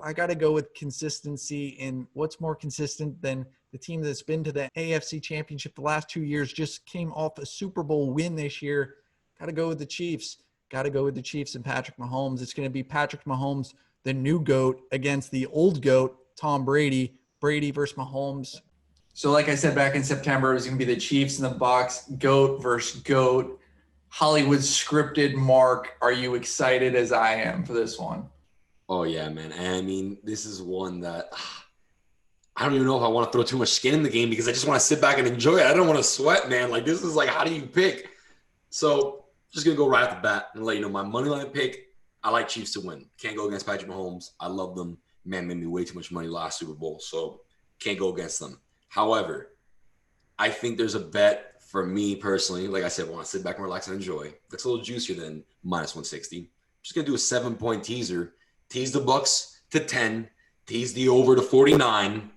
I got to go with consistency. And what's more consistent than the team that's been to the AFC Championship the last 2 years, just came off a Super Bowl win this year? Got to go with the Chiefs. Got to go with the Chiefs and Patrick Mahomes. It's going to be Patrick Mahomes, the new GOAT, against the old GOAT, Tom Brady. Brady versus Mahomes. So like I said back in September, it was going to be the Chiefs and the Bucs, GOAT versus GOAT. Hollywood scripted. Mark, are you excited as I am for this one? Oh, yeah, man. I mean, this is one that I don't even know if I want to throw too much skin in the game because I just want to sit back and enjoy it. I don't want to sweat, man. Like, this is like, how do you pick? So just going to go right off the bat and let you know my money line pick. I like Chiefs to win. Can't go against Patrick Mahomes. I love them. Man, made me way too much money last Super Bowl, so can't go against them. However, I think there's a bet for me personally. Like I said, I want to sit back and relax and enjoy. That's a little juicier than minus 160. I'm just going to do a 7-point teaser. Tease the Bucs to 10. Tease the over to 49.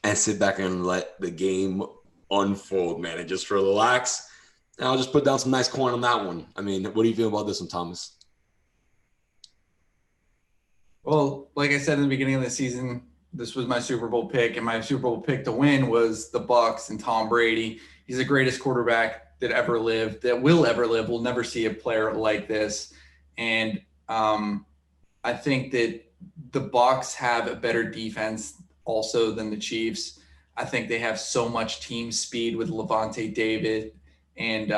And sit back and let the game unfold, man. And just relax. And I'll just put down some nice coin on that one. I mean, what do you feel about this one, Thomas? Well, like I said in the beginning of the season, this was my Super Bowl pick, and my Super Bowl pick to win was the Bucs and Tom Brady. He's the greatest quarterback that ever lived, that will ever live. We'll never see a player like this. And I think that the Bucs have a better defense also than the Chiefs. I think they have so much team speed with Levante David and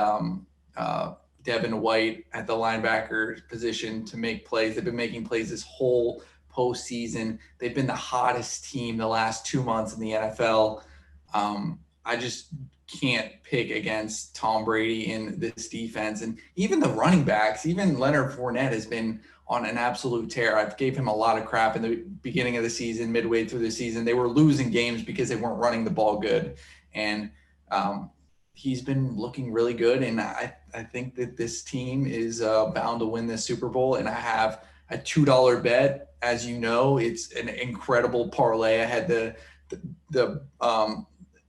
Devin White at the linebacker position to make plays. They've been making plays this whole postseason. They've been the hottest team the last 2 months in the NFL. I just can't pick against Tom Brady in this defense. And even the running backs, even Leonard Fournette has been on an absolute tear. I gave him a lot of crap in the beginning of the season, midway through the season. They were losing games because they weren't running the ball good. And he's been looking really good. And I think that this team is bound to win this Super Bowl. And I have a $2 bet. As you know, it's an incredible parlay. I had the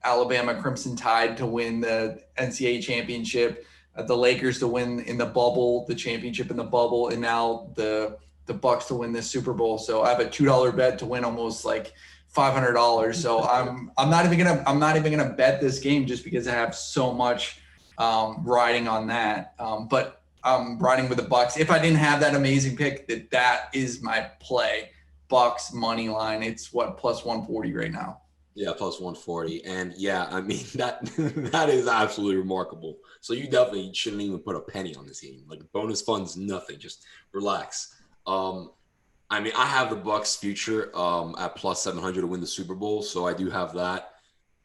Alabama Crimson Tide to win the NCAA championship, the Lakers to win in the bubble, the championship in the bubble, and now the Bucs to win this Super Bowl. So I have a $2 bet to win almost like $500. So I'm not even gonna bet this game just because I have so much riding on that. But I'm riding with the Bucs. If I didn't have that amazing pick, that is my play. Bucs money line. It's what, plus 140 right now. Yeah, plus 140. And yeah, I mean, that is absolutely remarkable. So you definitely shouldn't even put a penny on this game. Like bonus funds, nothing. Just relax. I mean, I have the Bucs future at plus 700 to win the Super Bowl. So I do have that.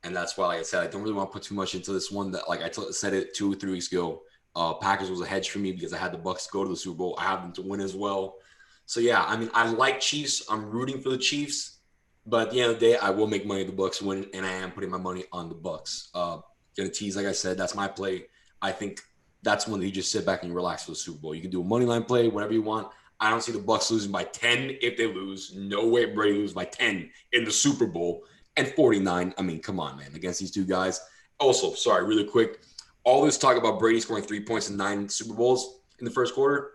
And that's why, like I said, I don't really want to put too much into this one. That, like I said it 2 or 3 weeks ago, Packers was a hedge for me because I had the Bucs go to the Super Bowl. I have them to win as well. So yeah, I mean, I like Chiefs. I'm rooting for the Chiefs. But at the end of the day, I will make money if the Bucs win, and I am putting my money on the Bucs. Gonna tease, like I said, that's my play. I think that's when you just sit back and you relax for the Super Bowl. You can do a money line play, whatever you want. I don't see the Bucs losing by 10 if they lose. No way Brady loses by 10 in the Super Bowl. And 49, I mean, come on, man, against these two guys. Also, sorry, really quick. All this talk about Brady scoring 3 points in 9 Super Bowls in the first quarter,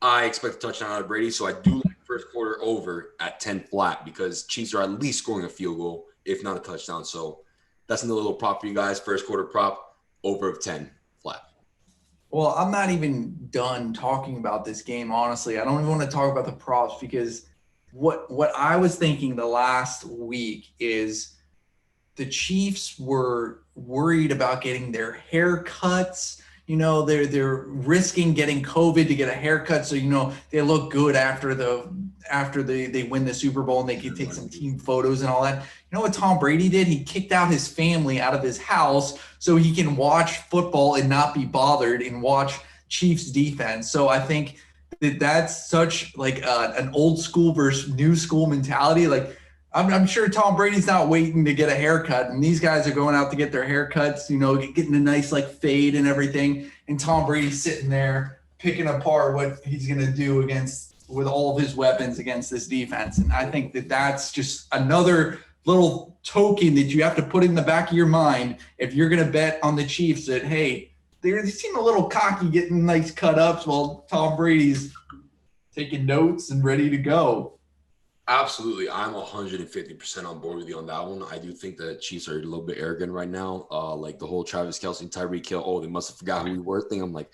I expect a touchdown out of Brady, so I do like first quarter over at 10 flat because Chiefs are at least scoring a field goal, if not a touchdown. So that's another little prop for you guys. First quarter prop, over of 10 flat. Well, I'm not even done talking about this game, honestly. I don't even want to talk about the props because what I was thinking the last week is the Chiefs were worried about getting their haircuts. You know, they're risking getting COVID to get a haircut, so you know they look good after they win the Super Bowl and they can take some team photos and all that. You know what Tom Brady did? He kicked out his family out of his house so he can watch football and not be bothered and watch Chiefs defense. So I think that's such like an old school versus new school mentality. Like I'm sure Tom Brady's not waiting to get a haircut, and these guys are going out to get their haircuts, you know, getting a nice like fade and everything. And Tom Brady's sitting there picking apart what he's going to do with all of his weapons against this defense. And I think that's just another little token that you have to put in the back of your mind if you're going to bet on the Chiefs that, hey, they seem a little cocky getting nice cut ups while Tom Brady's taking notes and ready to go. Absolutely. I'm 150% on board with you on that one. I do think the Chiefs are a little bit arrogant right now. Like the whole Travis Kelce, Tyreek Hill, oh, they must have forgot who we were thing. I'm like,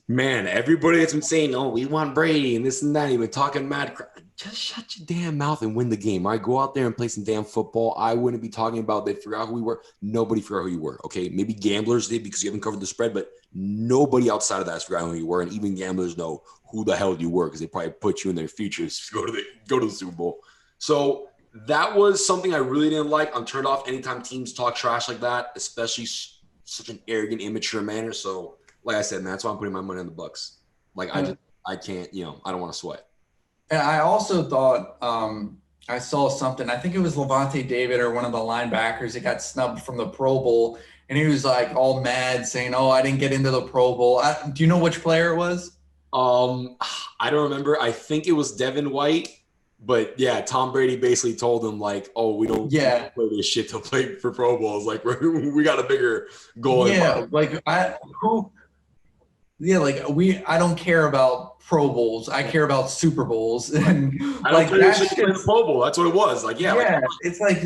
man, everybody that's been saying, oh, we want Brady and this and that, even talking mad crap. Just shut your damn mouth and win the game. All right, go out there and play some damn football. I wouldn't be talking about they forgot who we were. Nobody forgot who you were. Okay, maybe gamblers did because you haven't covered the spread, but nobody outside of that has forgotten who you were. And even gamblers know who the hell you were because they probably put you in their futures to go to the Super Bowl. So that was something I really didn't like. I'm turned off anytime teams talk trash like that, especially such an arrogant, immature manner. So, like I said, man, that's why I'm putting my money on the Bucks. Like I can't, I don't want to sweat. And I also thought I saw something. I think it was Levante David or one of the linebackers that got snubbed from the Pro Bowl, and he was like all mad, saying, "Oh, I didn't get into the Pro Bowl." Do you know which player it was? I don't remember. I think it was Devin White, but yeah, Tom Brady basically told him like, "Oh, we don't play this shit to play for Pro Bowls. Like we got a bigger goal." Yeah, I don't care about Pro Bowls. I care about Super Bowls. And I don't care if play the Pro Bowl. That's what it was. Like, it's like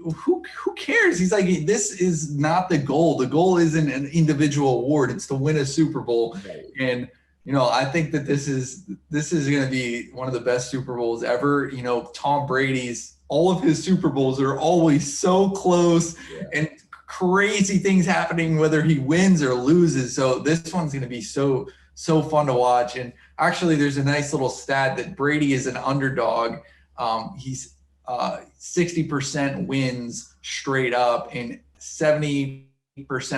who cares? He's like, this is not the goal. The goal isn't an individual award. It's to win a Super Bowl. Right. And I think that this is going to be one of the best Super Bowls ever. Tom Brady's, all of his Super Bowls are always so close and crazy things happening, whether he wins or loses. So this one's going to be so fun to watch. And actually, there's a nice little stat that Brady is an underdog. He's 60% wins straight up, and 70%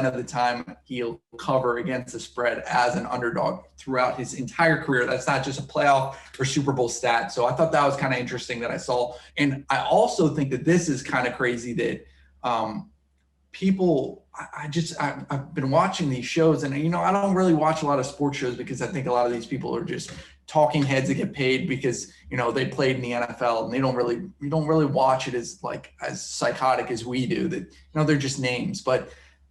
of the time he'll cover against the spread as an underdog throughout his entire career. That's not just a playoff or Super Bowl stat. So I thought that was kind of interesting that I saw. And I also think that this is kind of crazy that people, I've been watching these shows, and I don't really watch a lot of sports shows because I think a lot of these people are just talking heads that get paid because they played in the NFL, and you don't really watch it as psychotic as we do. That they're just names, but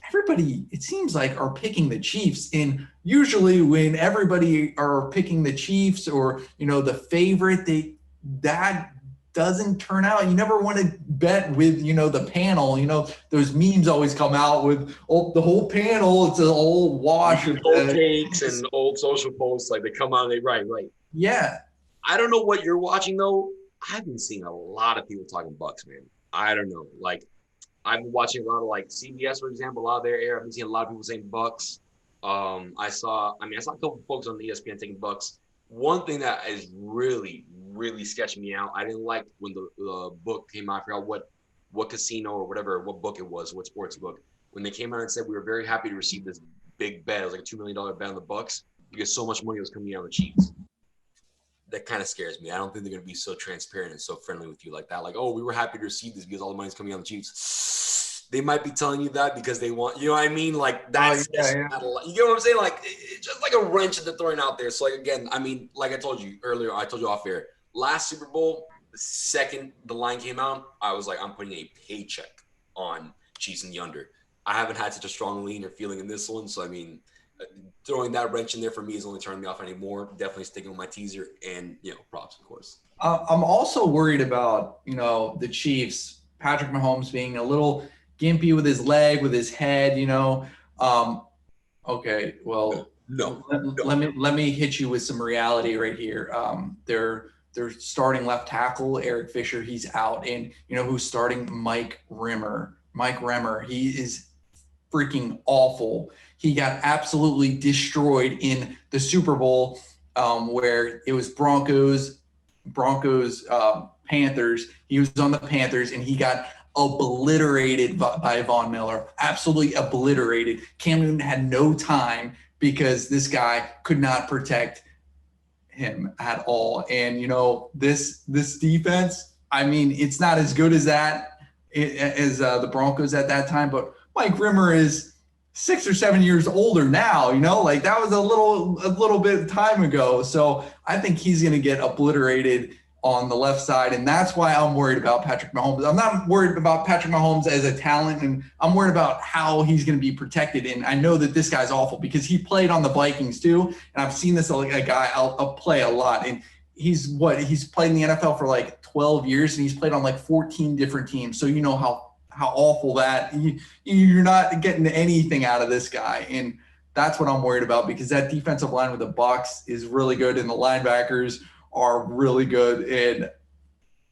everybody, it seems like, are picking the Chiefs. And usually when everybody are picking the Chiefs or the favorite, that doesn't turn out. You never want to bet with, the panel. Those memes always come out with the whole panel. It's an old wash of old takes and old social posts. Like they come out and they right. Yeah. I don't know what you're watching though. I've been seeing a lot of people talking Bucks, man. I don't know. Like I've been watching a lot of CBS, for example, a lot of their air. I've been seeing a lot of people saying Bucks. I saw a couple of folks on ESPN taking Bucks. One thing that is really, really sketching me out, I didn't like when the book came out. I forgot what casino or whatever, what book it was, what sports book. When they came out and said we were very happy to receive this big bet. It was like a $2 million bet on the Bucks because so much money was coming out of the Chiefs. That kind of scares me. I don't think they're going to be so transparent and so friendly with you like that. Like, oh, we were happy to receive this because all the money's coming out of the Chiefs. They might be telling you that because they want, you know what I mean? Like that's, you get what I'm saying? Like it's just like a wrench that they're throwing out there. So again, I mean, like I told you earlier, I told you off air, last Super Bowl, the second the line came out, I was like, I'm putting a paycheck on Chiefs in the under. I haven't had such a strong lean or feeling in this one. So, I mean, throwing that wrench in there for me is only turning me off anymore. Definitely sticking with my teaser and, props, of course. I'm also worried about, the Chiefs, Patrick Mahomes being a little gimpy with his leg, with his head, okay, well, no. Let me hit you with some reality right here. They're starting left tackle, Eric Fisher, he's out. And who's starting? Mike Remmer. He is freaking awful. He got absolutely destroyed in the Super Bowl where it was Broncos, Panthers. He was on the Panthers and he got obliterated by Von Miller, absolutely obliterated. Cam Newton had no time because this guy could not protect him at all. And, this defense, I mean, it's not as good as that, as the Broncos at that time, but Mike Rimmer is 6 or 7 years older now, that was a little bit of time ago. So I think he's going to get obliterated on the left side. And that's why I'm worried about Patrick Mahomes. I'm not worried about Patrick Mahomes as a talent, and I'm worried about how he's going to be protected. And I know that this guy's awful because he played on the Vikings too. And I've seen this a guy I'll play a lot. And he's played in the NFL for like 12 years and he's played on like 14 different teams. So you know how awful that you're not getting anything out of this guy. And that's what I'm worried about, because that defensive line with the Bucs is really good and the linebackers are really good. And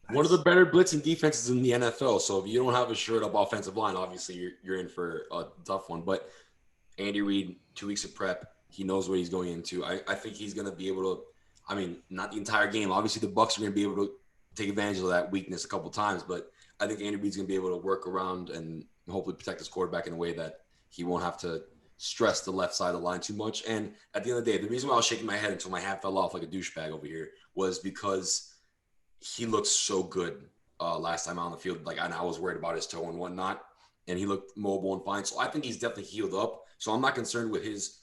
one of the better blitzing defenses in the NFL. So if you don't have a shirt up offensive line, obviously you're in for a tough one. But Andy Reid, 2 weeks of prep, he knows what he's going into. I think he's going to be able to, I mean, not the entire game. Obviously, the Bucs are going to be able to take advantage of that weakness a couple times, but I think Andy Reid's going to be able to work around and hopefully protect his quarterback in a way that he won't have to stress the left side of the line too much. And at the end of the day, the reason why I was shaking my head until my hat fell off like a douchebag over here was because he looked so good last time out on the field. Like, and I was worried about his toe and whatnot, and he looked mobile and fine. So I think he's definitely healed up. So I'm not concerned with his,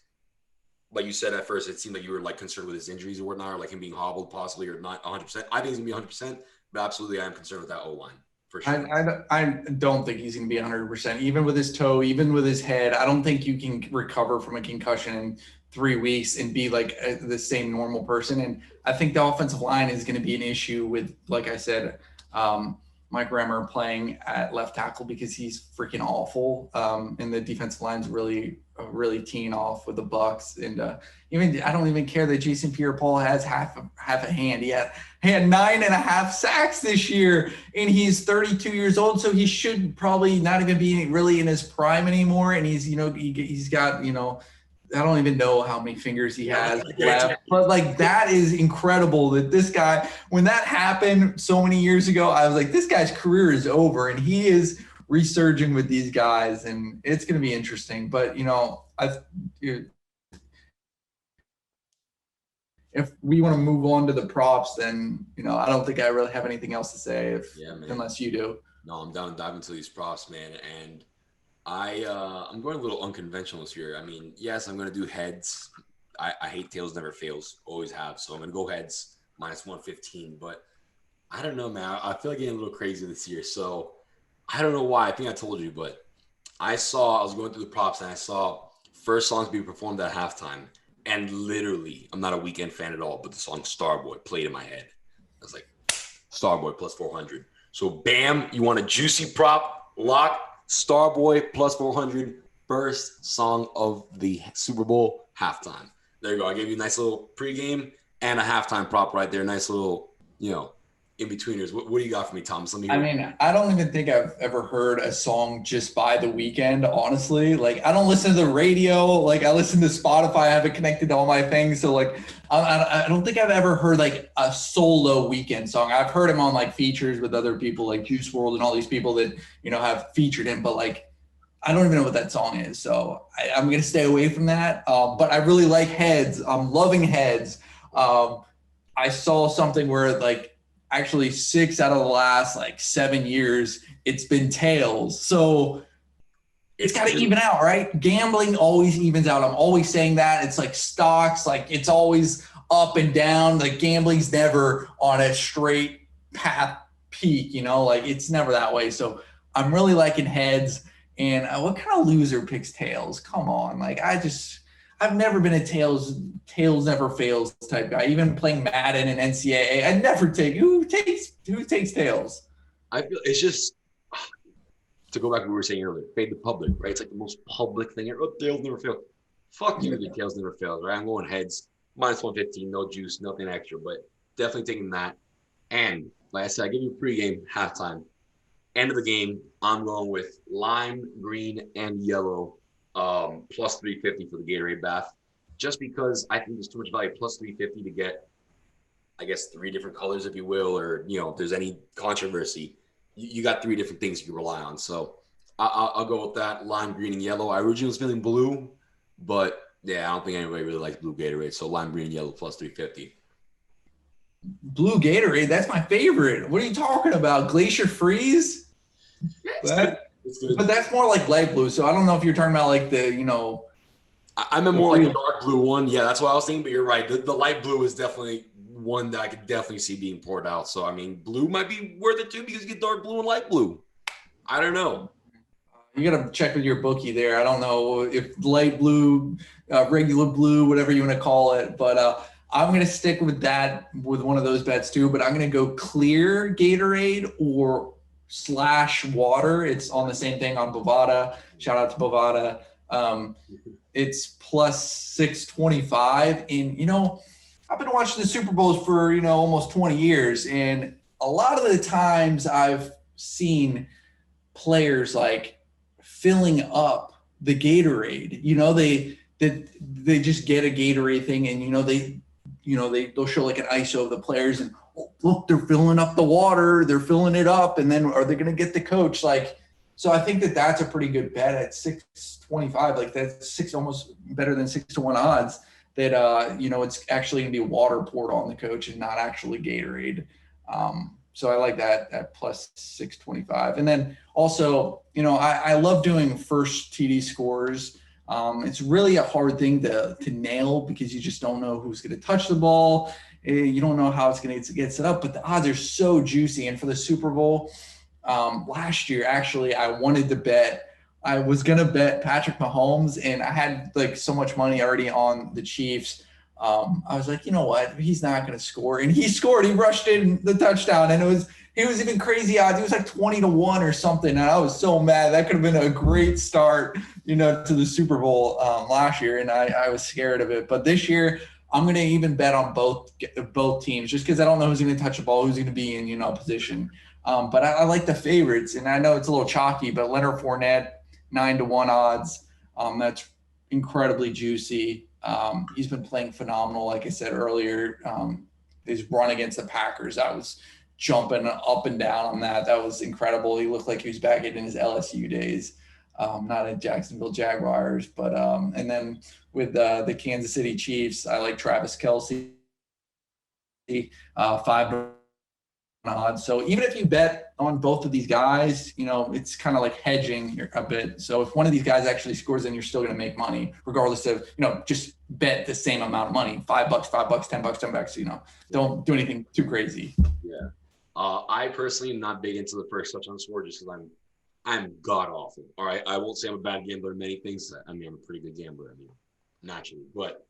like you said at first, it seemed like you were like concerned with his injuries or whatnot, or like him being hobbled possibly or not 100%. I think he's going to be 100%, but absolutely I am concerned with that O-line. For sure. I don't think he's going to be 100%, even with his toe, even with his head. I don't think you can recover from a concussion in 3 weeks and be like the same normal person. And I think the offensive line is going to be an issue with, like I said, Mike Remmer playing at left tackle because he's freaking awful. And the defensive line's really teeing off with the Bucs. And even I don't even care that Jason Pierre-Paul has half a hand. He had 9.5 sacks this year, and he's 32 years old, so he should probably not even be really in his prime anymore. And he's he's got I don't even know how many fingers he has left, but like that is incredible that this guy, when that happened so many years ago, I was like, this guy's career is over, and he is resurging with these guys, and it's going to be interesting. But if we want to move on to the props, then I don't think I really have anything else to say unless you do. No, I'm down to dive into these props, man, and I'm going a little unconventional this year. I mean, yes, I'm going to do heads. I hate tails never fails, always have. So I'm going to go heads -115. But I don't know, man. I feel like getting a little crazy this year. So I don't know why. I think I told you, but I was going through the props and I saw first songs being performed at halftime. And literally, I'm not a Weeknd fan at all, but the song Starboy played in my head. I was like, Starboy +400. So bam, you want a juicy prop lock? Starboy +400, first song of the Super Bowl halftime. There you go. I gave you a nice little pregame and a halftime prop right there. Nice little, in-betweeners. What do you got for me, Thomas? Let me hear. I mean, I don't even think I've ever heard a song just by The Weeknd, honestly. Like, I don't listen to the radio. Like, I listen to Spotify. I have it connected to all my things. So, like, I don't think I've ever heard, like, a solo Weeknd song. I've heard him on, like, features with other people, like Juice WRLD and all these people that, have featured him. But, like, I don't even know what that song is. So I'm going to stay away from that. But I really like heads. I'm loving heads. I saw something where, like, actually 6 out of the last 7 years, it's been tails. So it's got to even out, right? Gambling always evens out. I'm always saying that. It's like stocks, like it's always up and down. Like gambling's never on a straight path peak, like it's never that way. So I'm really liking heads. And what kind of loser picks tails? Come on. Like I've never been a tails never fails type guy. Even playing Madden and NCAA, I never take who takes tails. I feel it's just to go back to what we were saying earlier, fade the public, right? It's like the most public thing. Oh, tails never fail. Fuck you, the tails never fails, right? I'm going heads, -115, no juice, nothing extra, but definitely taking that. And like I said, I give you a pregame, halftime, end of the game. I'm going with lime, green, and yellow. +350 for the Gatorade bath, just because I think there's too much value. +350 to get, I guess, 3 different colors, if you will, or if there's any controversy, you got 3 different things you can rely on. So I'll go with that, lime, green, and yellow. I originally was feeling blue, but yeah, I don't think anybody really likes blue Gatorade. So lime, green, and yellow +350. Blue Gatorade, that's my favorite. What are you talking about? Glacier Freeze? But that's more like light blue. So I don't know if you're talking about like the, I meant more like the dark blue one. Yeah, that's what I was thinking. But you're right. The light blue is definitely one that I could definitely see being poured out. So, I mean, blue might be worth it too because you get dark blue and light blue. I don't know. You got to check with your bookie there. I don't know if light blue, regular blue, whatever you want to call it. But I'm going to stick with that with one of those bets too, but I'm going to go clear Gatorade or / water. It's on the same thing on Bovada. Shout out to Bovada. It's plus 625. And, I've been watching the Super Bowls for, almost 20 years. And a lot of the times I've seen players like filling up the Gatorade. They just get a Gatorade thing, and they'll show like an ISO of the players, and look, they're filling up the water, they're filling it up, and then are they going to get the coach? So I think that's a pretty good bet at 625. Like that's almost better than 6-1 odds that it's actually going to be water poured on the coach and not actually Gatorade. So I like that at plus 625. And then also, I love doing first TD scores. It's really a hard thing to nail because you just don't know who's going to touch the ball. You don't know how it's going to get set up, but the odds are so juicy. And for the Super Bowl last year, actually, I wanted to bet. I was going to bet Patrick Mahomes, and I had like so much money already on the Chiefs. I was like, you know what? He's not going to score. And he scored. He rushed in the touchdown, and he was even crazy odds. He was like 20-1 or something. And I was so mad. That could have been a great start, to the Super Bowl last year. And I was scared of it. But this year, I'm going to even bet on both teams just because I don't know who's going to touch the ball, who's going to be in, position. But I like the favorites. And I know it's a little chalky, but Leonard Fournette, 9-1 odds. That's incredibly juicy. He's been playing phenomenal. Like I said earlier, his run against the Packers, I was jumping up and down on that. That was incredible. He looked like he was back in his LSU days, not at Jacksonville Jaguars. But and then with the Kansas City Chiefs, I like Travis Kelce, 5 odds. So even if you bet on both of these guys, it's kind of like hedging a bit. So if one of these guys actually scores, then you're still going to make money regardless of, just bet the same amount of money, $5, $5, $10, don't do anything too crazy. Yeah. I personally am not big into the first touchdown score just because I'm god awful. All right. I won't say I'm a bad gambler in many things. I'm a pretty good gambler, naturally, but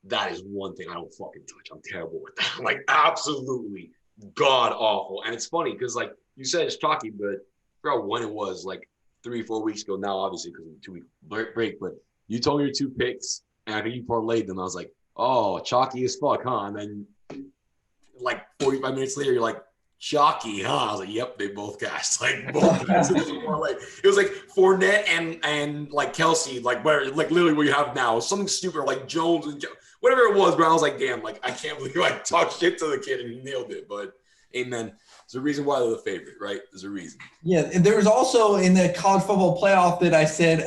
that is one thing I don't fucking touch. I'm terrible with that. Like absolutely god awful. And it's funny because like you said it's chalky, but I forgot when it was, like 3-4 weeks ago now, obviously because of the 2-week break, but you told me your 2 picks and I think you parlayed them. I was like, oh, chalky as fuck, huh? And then like 45 minutes later you're like, chalky, huh? I was like, yep, they both cashed. Like both cashed. It was like Fournette and like Kelce, like where like literally what you have now, something stupid like Jones and whatever it was, bro. I was like, damn, like I can't believe I talked shit to the kid and he nailed it. But amen. There's a reason why they're the favorite, right? There's a reason. Yeah, and there was also in the college football playoff that I said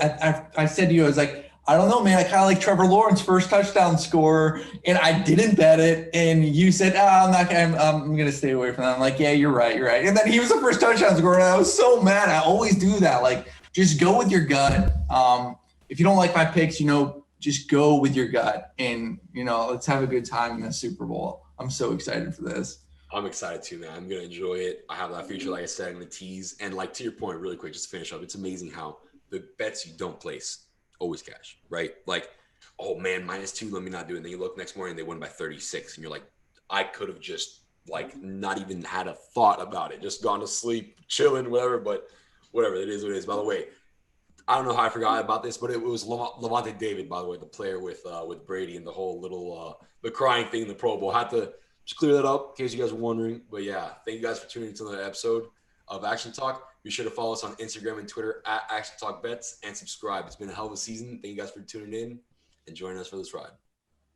to you, I was like, I don't know, man. I kind of like Trevor Lawrence first touchdown score, and I didn't bet it. And you said, I'm going to stay away from that. I'm like, yeah, you're right. And then he was the first touchdown scorer, and I was so mad. I always do that. Like, just go with your gut. If you don't like my picks, just go with your gut, and let's have a good time in the Super Bowl. I'm so excited for this. I'm excited too, man. I'm going to enjoy it. I have that feature, like I said, I'm going to tease. And like to your point, really quick, just to finish up, it's amazing how the bets you don't place always cash, right? Like, oh man, -2, let me not do it. And then you look next morning, they win by 36. And you're like, I could have just like not even had a thought about it, just gone to sleep, chilling, whatever. But whatever, it is what it is. By the way, I don't know how I forgot about this, but it was Levante David, by the way, the player with Brady and the whole little the crying thing in the Pro Bowl. Had to just clear that up in case you guys were wondering. But yeah, thank you guys for tuning into the episode of Action Talk. Be sure to follow us on Instagram and Twitter at Action Talk Bets and subscribe. It's been a hell of a season. Thank you guys for tuning in and joining us for this ride.